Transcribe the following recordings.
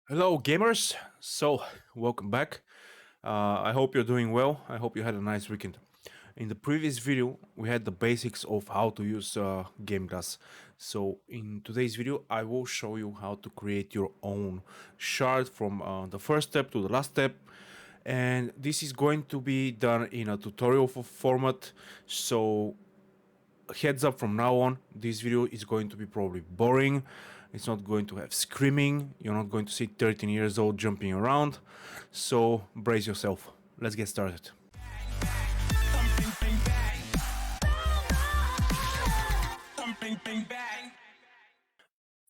Hello, gamers. Welcome back. I hope you're doing well. I hope you had a nice weekend. In the previous video, we had the basics of how to use GameGlass. So, in today's video, I will show you how to create your own shard from the first step to the last step. And this is going to be done in a tutorial format. So, heads up, from now on this video is going to be probably boring. It's not going to have screaming. You're not going to see 13 years old jumping around. So brace yourself. Let's get started.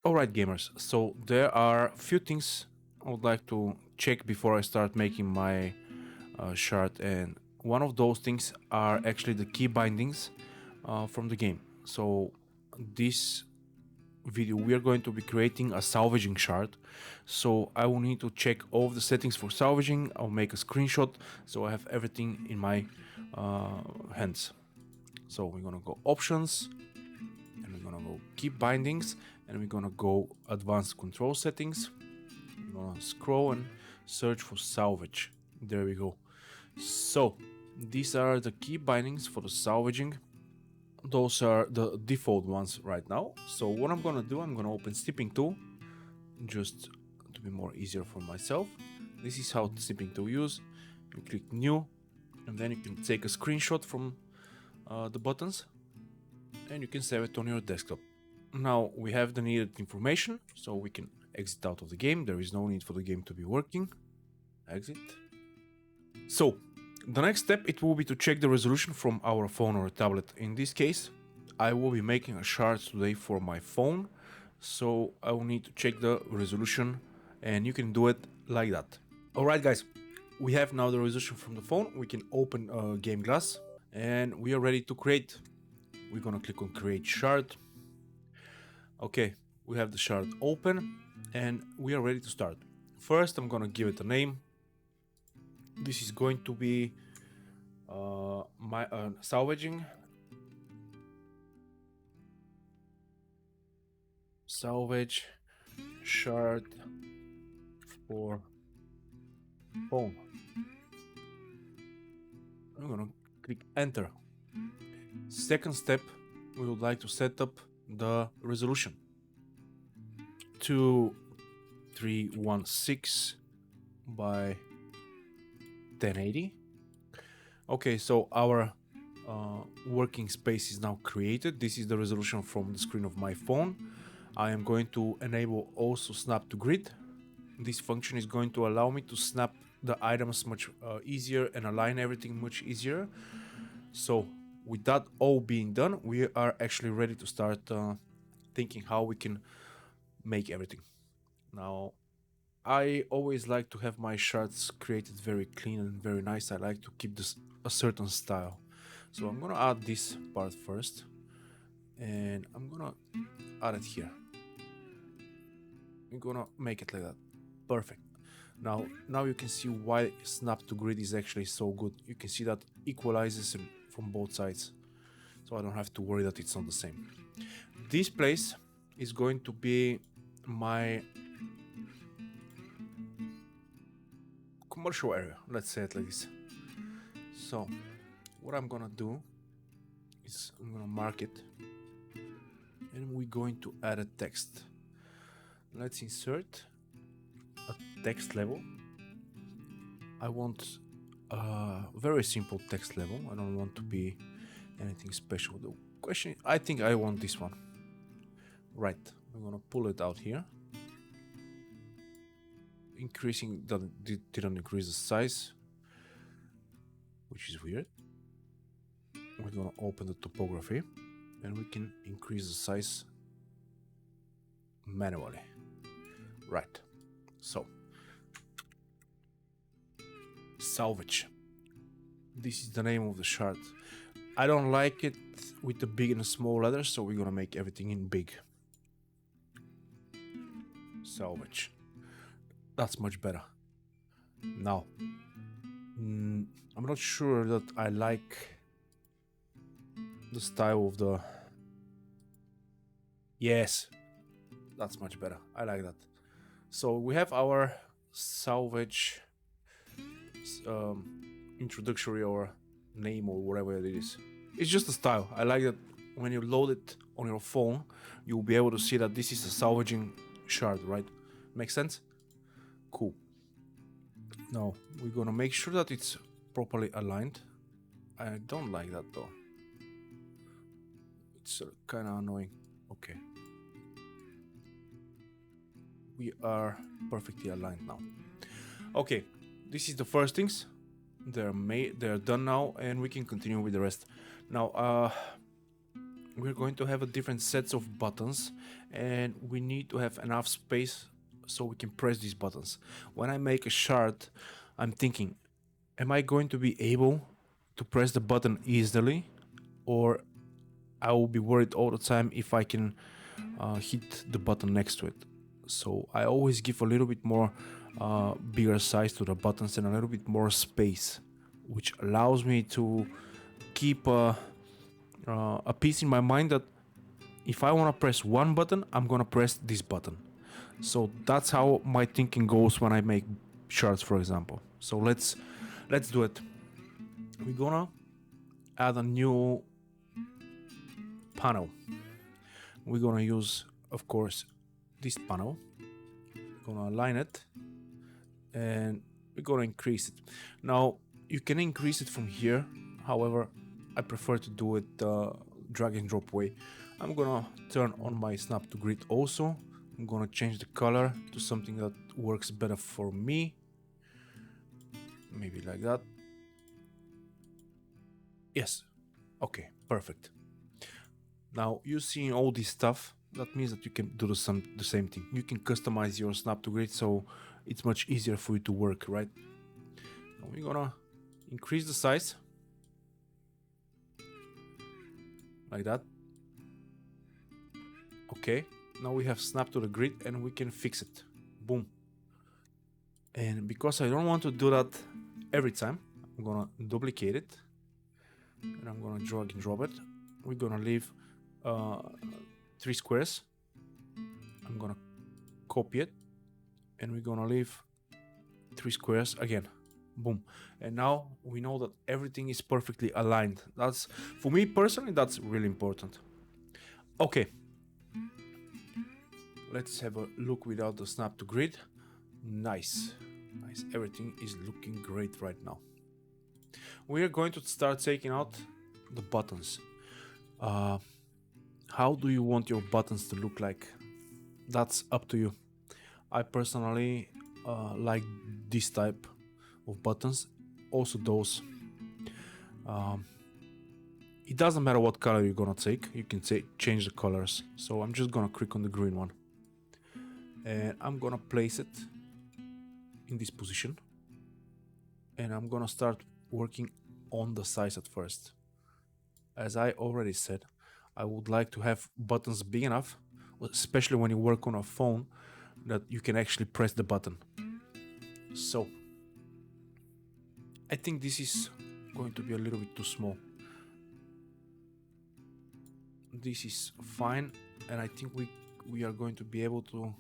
Alright, gamers, so there are a few things I would like to check before I start making my shard, and one of those things are actually the key bindings from the game. So this video we are going to be creating a salvaging shard, so I will need to check all of the settings for salvaging. I'll make a screenshot so I have everything in my hands. So we're gonna go options, and we're gonna go key bindings, and we're gonna go advanced control settings. We're gonna scroll and search for salvage. There we go. So these are the key bindings for the salvaging. Those are the default ones right now. So what I'm gonna do, I'm gonna open snipping tool just to be more easier for myself. This is how the snipping tool use. You click new, and then you can take a screenshot from the buttons, and you can save it on your desktop. Now we have the needed information, so we can exit out of the game. There is no need for the game to be working. Exit. So the next step, it will be to check the resolution from our phone or tablet. In this case, I will be making a shard today for my phone, so I will need to check the resolution, and you can do it like that. Alright guys, we have now the resolution from the phone. We can open GameGlass, and we are ready to create. We're gonna click on create shard. Okay, we have the shard open, and we are ready to start. First, I'm gonna give it a name. This is going to be my salvage shard for phone. I'm gonna click enter. Second step, we would like to set up the resolution 2316 by 1080. Okay, so our working space is now created. This is the resolution from the screen of my phone. I am going to enable also snap to grid. This function is going to allow me to snap the items much easier and align everything much easier. So with that all being done, we are actually ready to start thinking how we can make everything. Now, I always like to have my shards created very clean and very nice. I like to keep this a certain style. So I'm gonna add this part first, and I'm gonna add it here. I'm gonna make it like that. Perfect. Now you can see why snap to grid is actually so good. You can see that equalizes from both sides, so I don't have to worry that it's not the same. This place is going to be my commercial area, let's say it like this. So what I'm gonna do is I'm gonna mark it, and we're going to add a text. Let's insert a text level. I want a very simple text level. I don't want to be anything special. The question, I think I want this one. Right, I'm gonna pull it out here. Increasing that didn't increase the size, which is weird. We're gonna open the topography, and we can increase the size manually. Right, so salvage. This is the name of the shard. I don't like it with the big and small letters, so we're gonna make everything in big. Salvage. That's much better. Now, I'm not sure that I like the style of the... Yes, that's much better. I like that. So we have our salvage introductory or name or whatever it is. It's just a style. I like that when you load it on your phone, you'll be able to see that this is a salvaging shard, right? Makes sense? Cool. Now we're gonna make sure that it's properly aligned. I don't like that though. It's kind of annoying. Okay. We are perfectly aligned now. Okay, this is the first things. They're done now, and we can continue with the rest. Now, we're going to have a different sets of buttons, and we need to have enough space so we can press these buttons. When I make a shard, I'm thinking, am I going to be able to press the button easily, or I will be worried all the time if I can hit the button next to it. So I always give a little bit more bigger size to the buttons and a little bit more space, which allows me to keep a piece in my mind that if I want to press one button, I'm gonna press this button. So that's how my thinking goes when I make shards, for example. So let's do it. We're gonna add a new panel. We're gonna use, of course, this panel. We're gonna align it and we're gonna increase it. Now you can increase it from here, however I prefer to do it drag and drop way. I'm gonna turn on my snap to grid also. I'm gonna change the color to something that works better for me, maybe like that. Yes, okay, perfect. Now you see all this stuff, that means that you can do the same thing. You can customize your snap to grid, so it's much easier for you to work, right? Now we're gonna increase the size like that. Okay, now we have snap to the grid and we can fix it. Boom. And because I don't want to do that every time, I'm gonna duplicate it and I'm gonna drag and drop it. We're gonna leave 3 squares. I'm gonna copy it and we're gonna leave 3 squares again. Boom. And now we know that everything is perfectly aligned. That's, for me personally, that's really important. Okay, let's have a look without the snap to grid. Nice, everything is looking great right now. We are going to start taking out the buttons. How do you want your buttons to look like? That's up to you. I personally like this type of buttons, also those. It doesn't matter what color you're gonna take, you can change the colors. So I'm just gonna click on the green one and I'm gonna place it in this position and I'm gonna start working on the size at first. As I already said, I would like to have buttons big enough, especially when you work on a phone, that you can actually press the button. So I think this is going to be a little bit too small. This is fine, and I think we are going to be able to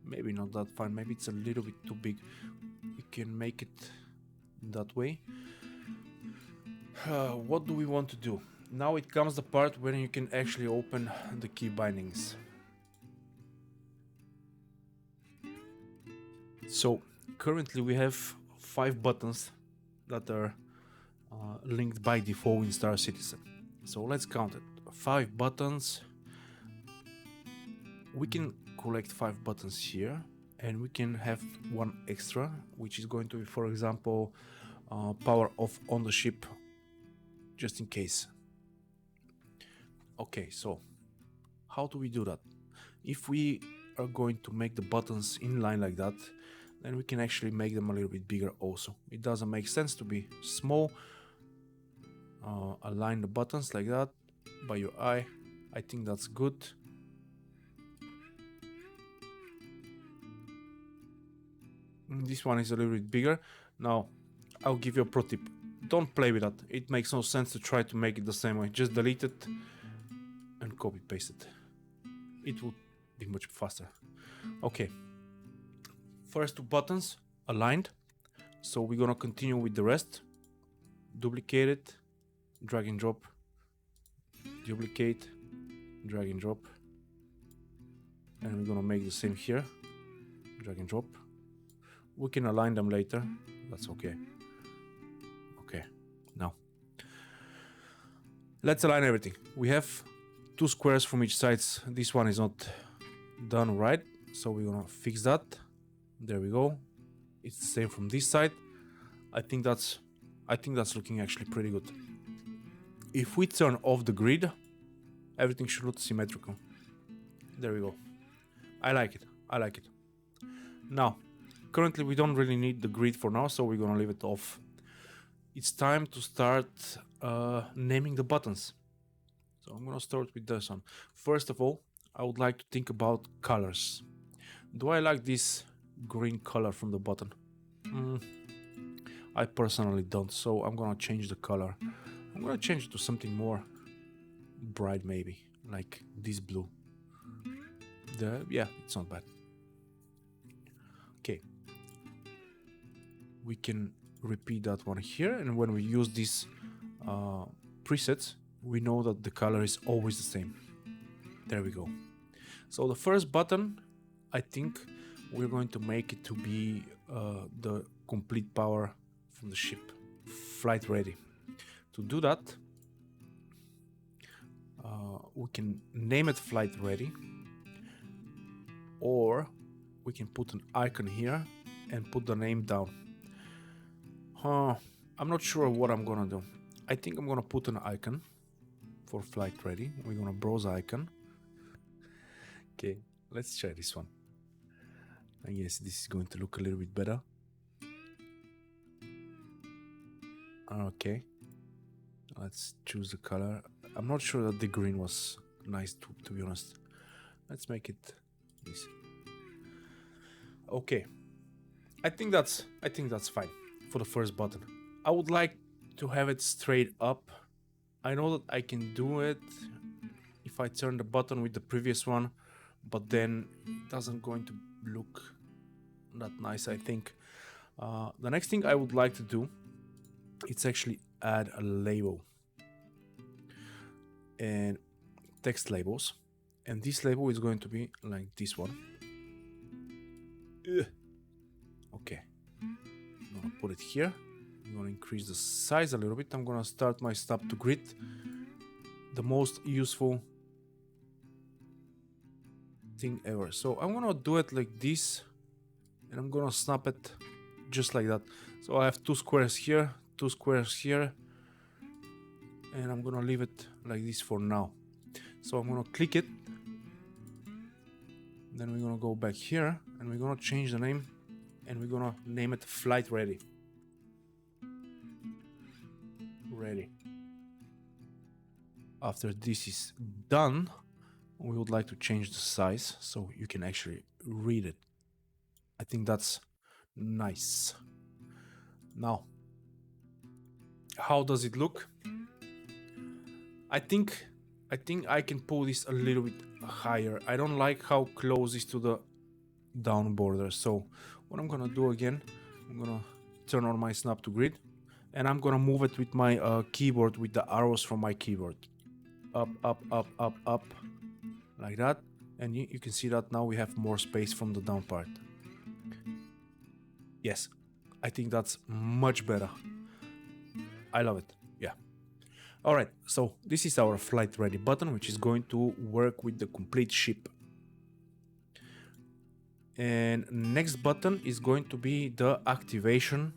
maybe not that fine, maybe it's a little bit too big. We can make it that way. What do we want to do? Now it comes the part when you can actually open the key bindings. So currently we have 5 buttons that are linked by default in Star Citizen. So let's count it. 5 buttons. We can collect 5 buttons here and we can have one extra, which is going to be, for example, power off on the ship, just in case. Okay, so how do we do that? If we are going to make the buttons in line like that, then we can actually make them a little bit bigger also. It doesn't make sense to be small. Align the buttons like that by your eye. I think that's good. This one is a little bit bigger. Now I'll give you a pro tip. Don't play with that. It makes no sense to try to make it the same way. Just delete it and copy paste it. it will be much faster. Okay, first two buttons aligned, so we're gonna continue with the rest. Duplicate it, drag and drop, duplicate, drag and drop, and we're gonna make the same here, drag and drop. We can align them later, that's okay. Okay, now let's align everything. We have two squares from each side. This one is not done right, so we're gonna fix that. There we go. It's the same from this side. I think that's looking actually pretty good. If we turn off the grid, everything should look symmetrical. There we go. I like it. I like it. Now, currently we don't really need the grid for now, so we're gonna leave it off. It's time to start naming the buttons. So I'm gonna start with this one. First of all, I would like to think about colors. Do I like this green color from the button? I personally don't, so I'm gonna change the color. I'm gonna change it to something more bright, maybe, like this blue. Yeah, it's not bad. Okay. We can repeat that one here, and when we use these presets, we know that the color is always the same. There we go. So the first button, I think we're going to make it to be the complete power from the ship, flight ready. To do that, we can name it flight ready, or we can put an icon here and put the name down. I'm not sure what I'm gonna do. I think I'm gonna put an icon for flight ready. We're gonna browse icon. Okay, let's try this one. I guess this is going to look a little bit better. Okay, let's choose the color. I'm not sure that the green was nice, to be honest. Let's make it this. Okay, I think that's fine for the first button. I would like to have it straight up. I know that I can do it if I turn the button with the previous one, but then it doesn't going to look that nice, I think. The next thing I would like to do, it's actually add a label and text labels, and this label is going to be like this one. Okay, I'm gonna put it here. I'm gonna increase the size a little bit. I'm gonna start my snap to grid, the most useful thing ever. So I'm gonna do it like this, and I'm gonna snap it just like that. So I have two squares here, two squares here, and I'm gonna leave it like this for now. So I'm gonna click it, then we're gonna go back here, and we're gonna change the name, and we're gonna name it flight ready. Ready. After this is done, we would like to change the size so you can actually read it. I think that's nice. Now, how does it look? I think I can pull this a little bit higher. I don't like how close it's to the down border. So what I'm gonna do again, I'm gonna turn on my snap to grid, and I'm gonna move it with my keyboard, with the arrows from my keyboard. Up, up, up, up, up, like that. And you can see that now we have more space from the down part. Yes, I think that's much better. I love it, yeah. All right, so this is our flight ready button, which is going to work with the complete ship. And next button is going to be the activation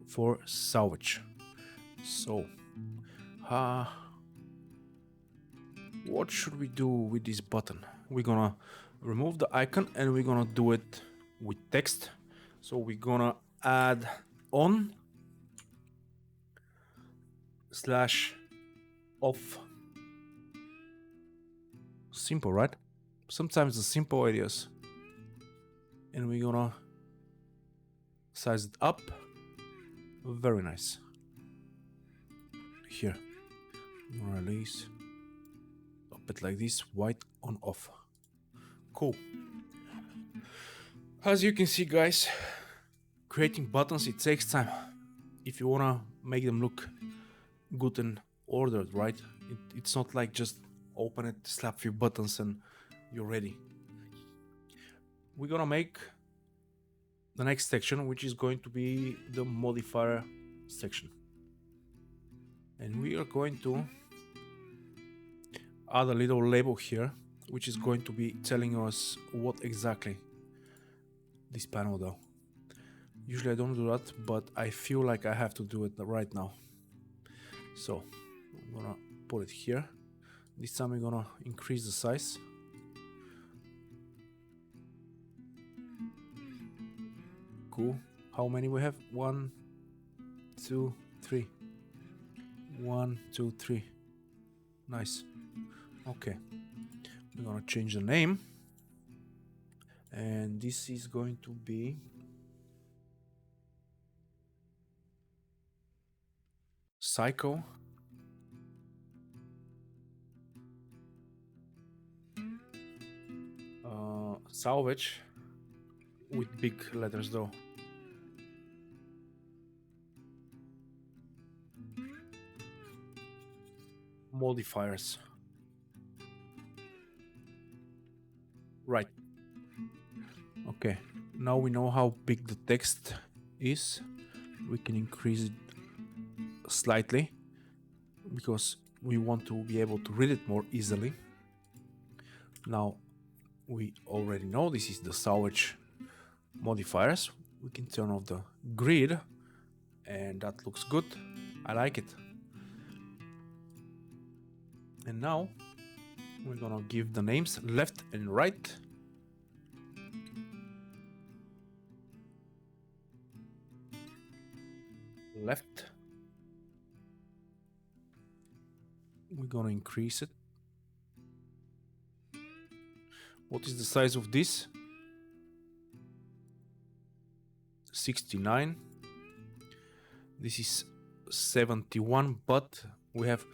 for salvage. So, what should we do with this button? We're gonna remove the icon, and we're gonna do it with text. So we're gonna add on /off. Simple, right? Sometimes the simple ideas. And we're gonna size it up. Very nice. Here, release. Up it like this, white on off. Cool. As you can see, guys, creating buttons, it takes time. If you wanna make them look good and ordered, right? It's not like just open it, slap few buttons and you're ready. We're gonna make the next section, which is going to be the modifier section. And we are going to add a little label here, which is going to be telling us what exactly this panel does. Usually I don't do that, but I feel like I have to do it right now. So I'm gonna put it here. This time I'm gonna increase the size. Cool. How many we have? 1, 2, 3. 1, 2, 3. Nice. Okay. We're gonna change the name. And this is going to be Psycho Salvage with big letters though. Modifiers. Right. Okay. Now we know how big the text is. We can increase it slightly because we want to be able to read it more easily. Now we already know this is the salvage modifiers. We can turn off the grid and that looks good. I like it. And now we're gonna give the names left and right. Left. We're gonna increase it. What is the size of this? 69. This is 71, but we have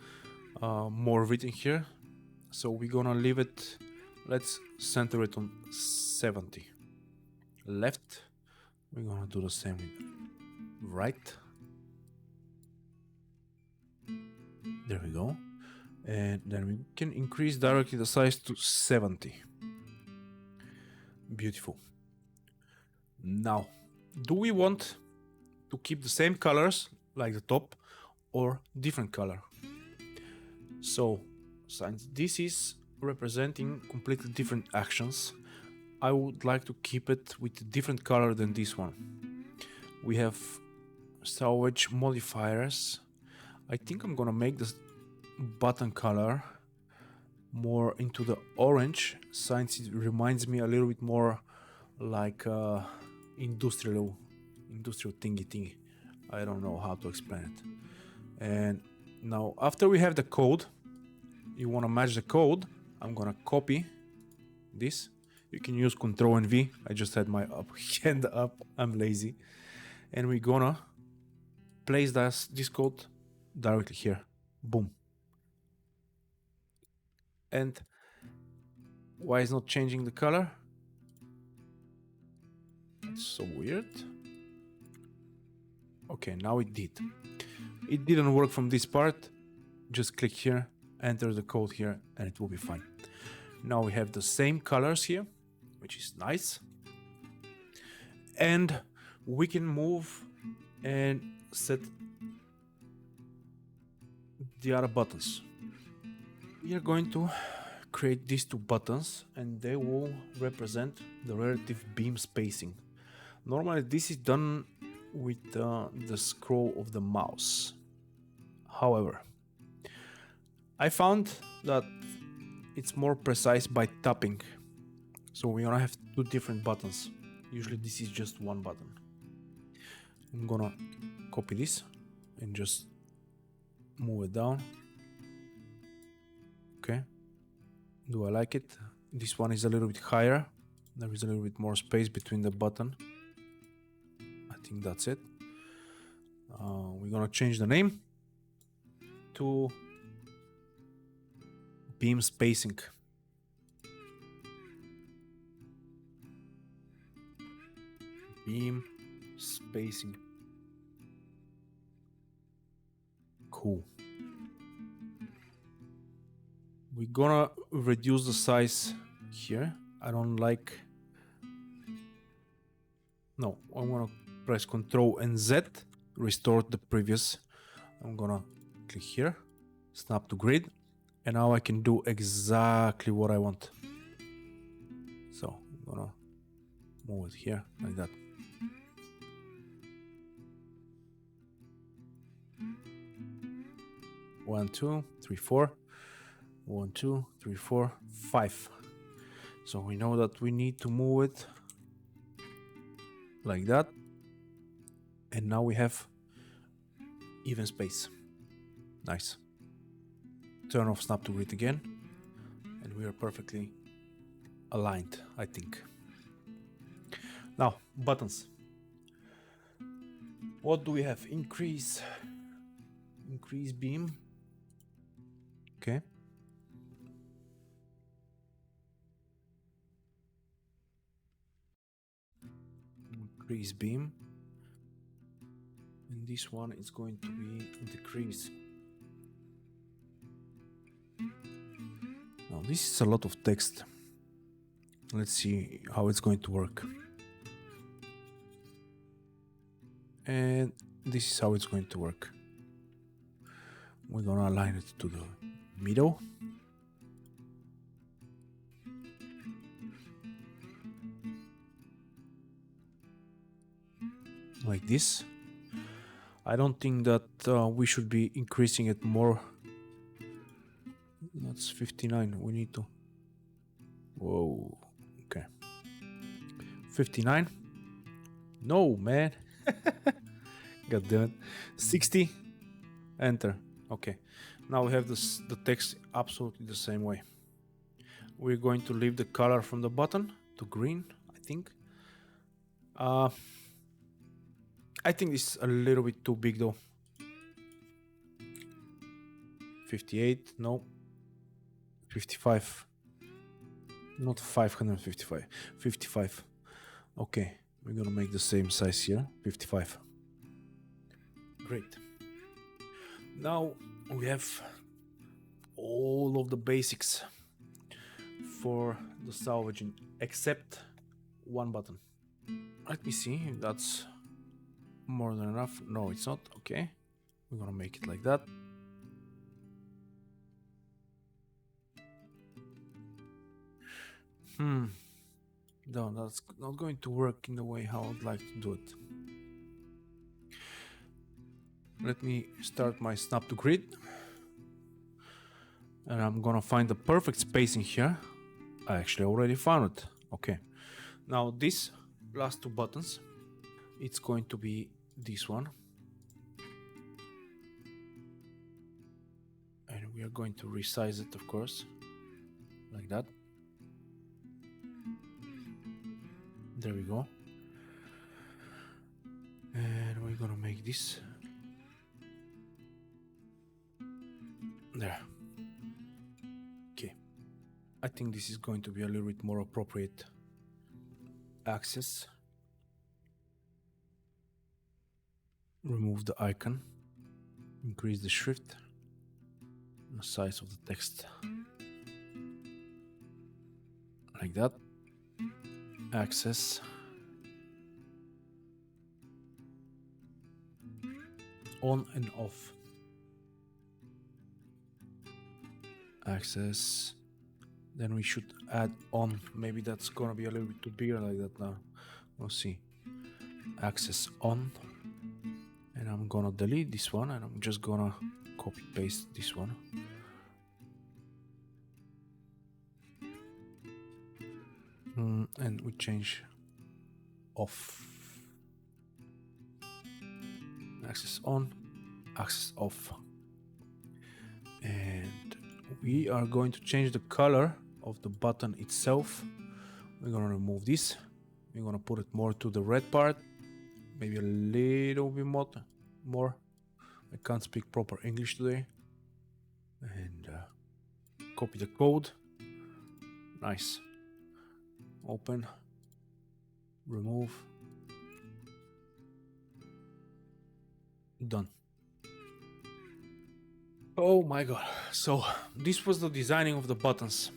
more written here, so we're gonna leave it. Let's center it on 70. Left. We're gonna do the same with right. There we go. And then we can increase directly the size to 70. Beautiful. Now, do we want to keep the same colors like the top or different color? So, since this is representing completely different actions, I would like to keep it with a different color than this one. We have salvage modifiers. I think I'm gonna make this button color more into the orange, since it reminds me a little bit more like industrial thingy. I don't know how to explain it. And now after we have the code, you want to match the code. I'm gonna copy this. You can use Ctrl and V. I just had my hand up. I'm lazy. And we're gonna place this code directly here. Boom. And why is not changing the color? It's so weird. Okay, now it did. It didn't work from this part. Just click here, enter the code here, and it will be fine. Now we have the same colors here, which is nice. And we can move and set the other buttons. We are going to create these two buttons, and they will represent the relative beam spacing. Normally this is done with the scroll of the mouse. However, I found that it's more precise by tapping. So we're gonna have two different buttons. Usually this is just one button. I'm gonna copy this and just move it down. Okay. Do I like it? This one is a little bit higher. There is a little bit more space between the button. I think that's it. We're gonna change the name to beam spacing. Beam spacing. Cool. We're gonna reduce the size here. I don't like. No, I'm gonna press Ctrl and Z, restore the previous. I'm gonna click here, snap to grid, and now I can do exactly what I want. So I'm gonna move it here like that. One, two, three, four. 1, 2, 3, 4, 5. So we know that we need to move it like that. And now we have even space. Nice. Turn off snap to grid again. And we are perfectly aligned, I think. Now, buttons. What do we have? Increase beam. Okay. Increase beam. And this one is going to be decrease. Now this is a lot of text. Let's see how it's going to work. And this is how it's going to work. We're gonna align it to the middle. Like this. I don't think that we should be increasing it more. That's 59. We need to. Whoa. Okay. 59. No, man. God damn it. 60. Enter. Okay. Now we have this, the text absolutely the same way. We're going to leave the color from the button to green, I think. I think this is a little bit too big though. 58, no. 55. Not 555. 55. Okay, we're gonna make the same size here. 55. Great. Now we have all of the basics for the salvaging except one button. Let me see if that's more than enough. No, it's not. Okay, we're gonna make it like that. No, that's not going to work in the way how I'd like to do it. Let me start my snap to grid. And I'm gonna find the perfect spacing here. I actually already found it. Okay. Now this last two buttons, it's going to be this one. And we are going to resize it, of course, like that. There we go. And we're gonna make this. There. Okay. I think this is going to be a little bit more appropriate axis. Remove the icon. Increase the shift. The size of the text. Like that. Axis. On and off. Axis. Then we should add on. Maybe that's gonna be a little bit too bigger like that now. We'll see. Axis on. And I'm gonna delete this one and I'm just gonna copy paste this one. And we change off. Axis on, axis off. And we are going to change the color of the button itself. We're gonna remove this. We're gonna put it more to the red part. Maybe a little bit more. I can't speak proper English today. And copy the code. Nice. Open. Remove. Done. Oh my god. So this was the designing of the buttons.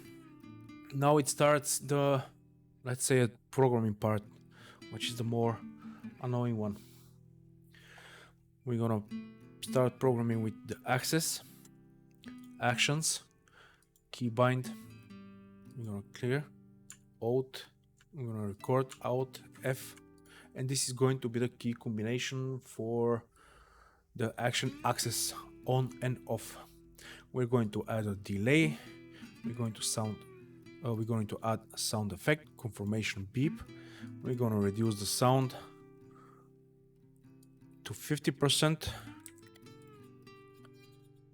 Now it starts the, let's say, a programming part, which is the more annoying one. We're gonna start programming with the access, actions, keybind. We're gonna clear, Alt, we're gonna record, Alt, F, and this is going to be the key combination for the action access on and off. We're going to add a delay. We're going to add a sound effect, confirmation beep. We're going to reduce the sound to 50%,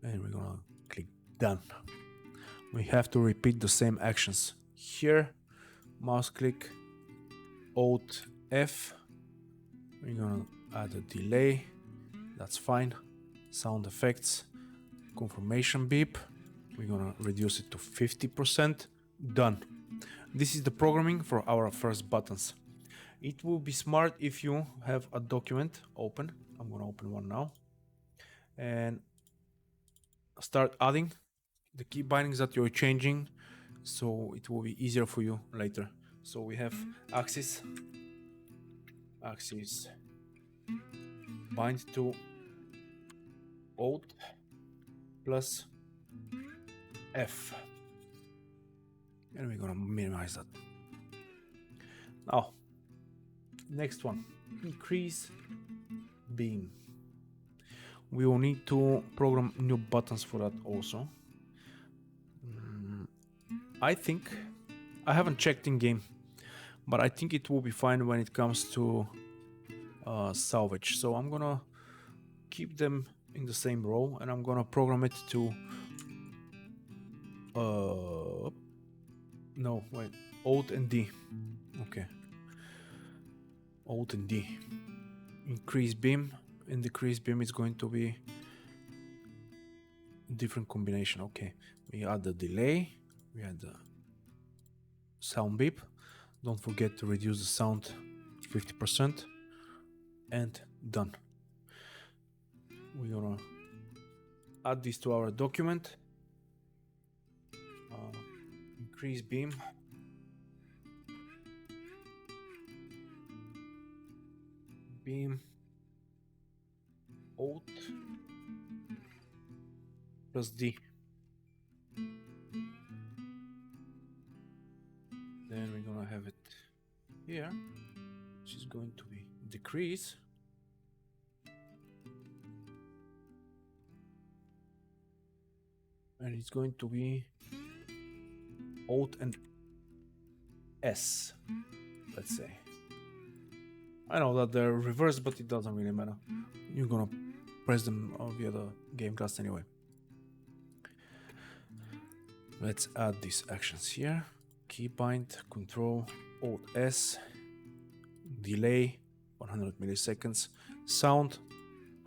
and we're going to click done. We have to repeat the same actions here. Mouse click, Alt F. We're going to add a delay. That's fine. Sound effects, confirmation beep. We're gonna reduce it to 50%. Done. This is the programming for our first buttons. It will be smart if you have a document open. I'm gonna open one now and start adding the key bindings that you're changing, so it will be easier for you later. So we have axis bind to Alt plus F, and we're gonna minimize that. Now, next one, increase beam. We will need to program new buttons for that also. I think, I haven't checked in game, but I think it will be fine when it comes to salvage. So I'm gonna keep them in the same row, and I'm gonna program it to no, wait, Alt and D. Okay, Alt and D. Increase beam and decrease beam is going to be a different combination. Okay, we add the delay, we add the sound beep. Don't forget to reduce the sound 50%, and done. We're gonna add this to our document. Increase beam. Beam. Alt plus D. Then we're gonna have it here, which is going to be decrease. And it's going to be Alt and S, let's say. I know that they're reversed, but it doesn't really matter. You're gonna press them via the GameGlass anyway. Let's add these actions here. Keybind, Control, Alt S, delay, 100 milliseconds. Sound,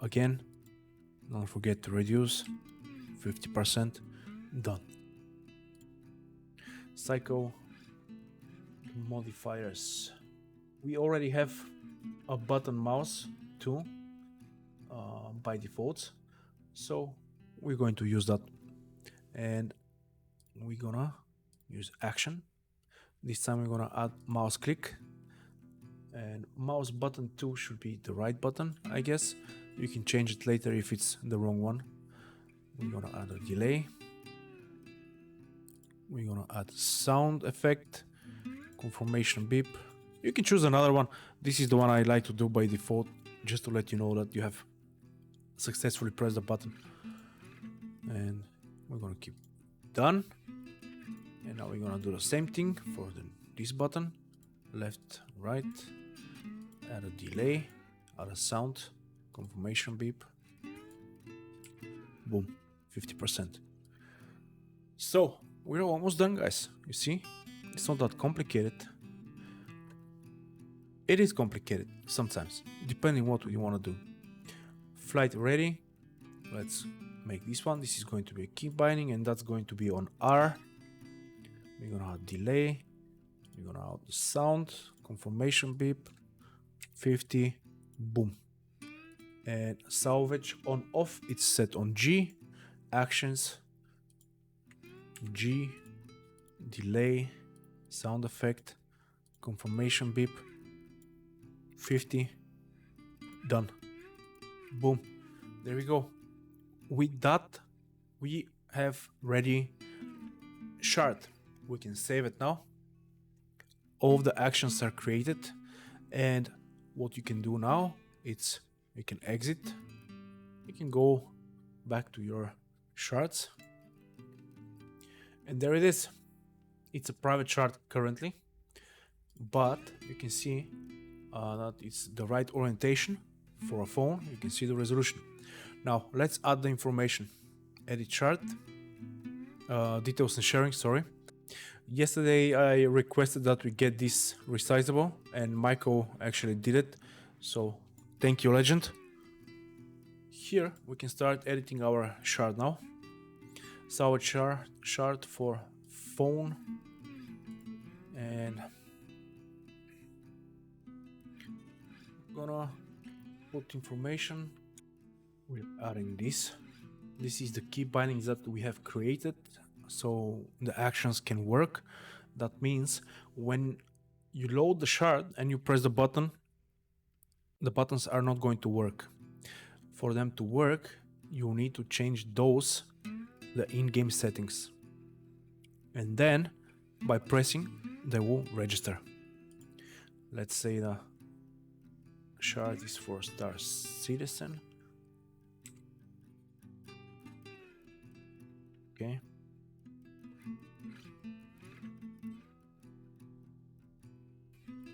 again, don't forget to reduce 50%. Done. Cycle modifiers. We already have a button mouse too by default, so we're going to use that, and we're gonna use action. This time we're gonna add mouse click, and mouse button 2 should be the right button, I guess. You can change it later if it's the wrong one. We're gonna add a delay. We're gonna add sound effect, confirmation beep. You can choose another one. This is the one I like to do by default, just to let you know that you have successfully pressed the button. And we're gonna keep done. And now we're gonna do the same thing for this button. Left, right, add a delay, add a sound, confirmation beep. Boom, 50%. So we're almost done, guys. You see, it's not that complicated. It is complicated sometimes, depending what you want to do. Flight ready. Let's make this one. This is going to be a key binding, and that's going to be on R. We're gonna add delay. We're gonna add the sound, confirmation beep, 50, boom. And salvage on off, it's set on G. Actions, G. Delay, sound effect, confirmation beep, 50. Done. Boom. There we go. With that, we have ready shard. We can save it now. All of the actions are created, and what you can do now, it's you can exit. You can go back to your shards, and there it is. It's a private shard currently, but you can see that it's the right orientation for a phone. You can see the resolution. Now let's add the information. Edit shard, details and sharing, sorry. Yesterday I requested that we get this resizable, and Michael actually did it, so thank you, legend. Here we can start editing our shard now. Salvage shard for phone, and gonna put information. We're adding this. This is the key bindings that we have created, so the actions can work. That means when you load the shard and you press the button, the buttons are not going to work. For them to work, you need to change those, the in-game settings, and then by pressing they will register. Let's say the shard is for Star Citizen. Okay.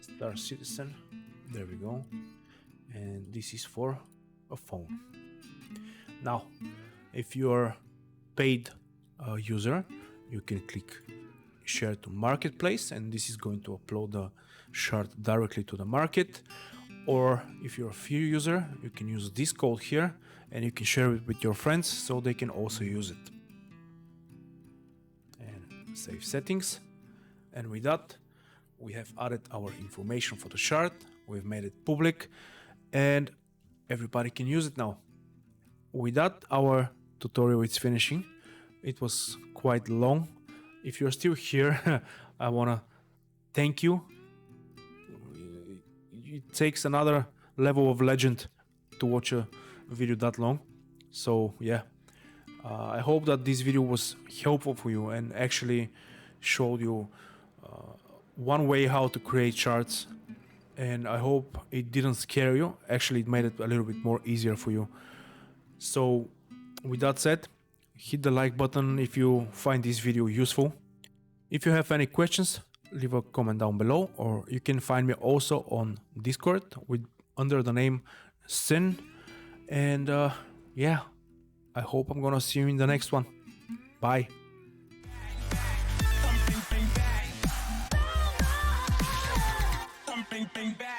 Star Citizen. There we go. And this is for a phone. Now, if you are paid user, you can click share to marketplace, and this is going to upload the shard directly to the market. Or if you're a free user, you can use this code here and you can share it with your friends so they can also use it. And save settings. And with that, we have added our information for the shard. We've made it public and everybody can use it now. With that, our tutorial is finishing. It was quite long. If you're still here, I want to thank you. It takes another level of legend to watch a video that long. So yeah, I hope that this video was helpful for you and actually showed you one way how to create shards. And I hope it didn't scare you. Actually, it made it a little bit more easier for you. So with that said, hit the like button if you find this video useful. If you have any questions, leave a comment down below, or you can find me also on Discord under the name Sin. And yeah, I hope I'm gonna see you in the next one. Bye. Bang, bang.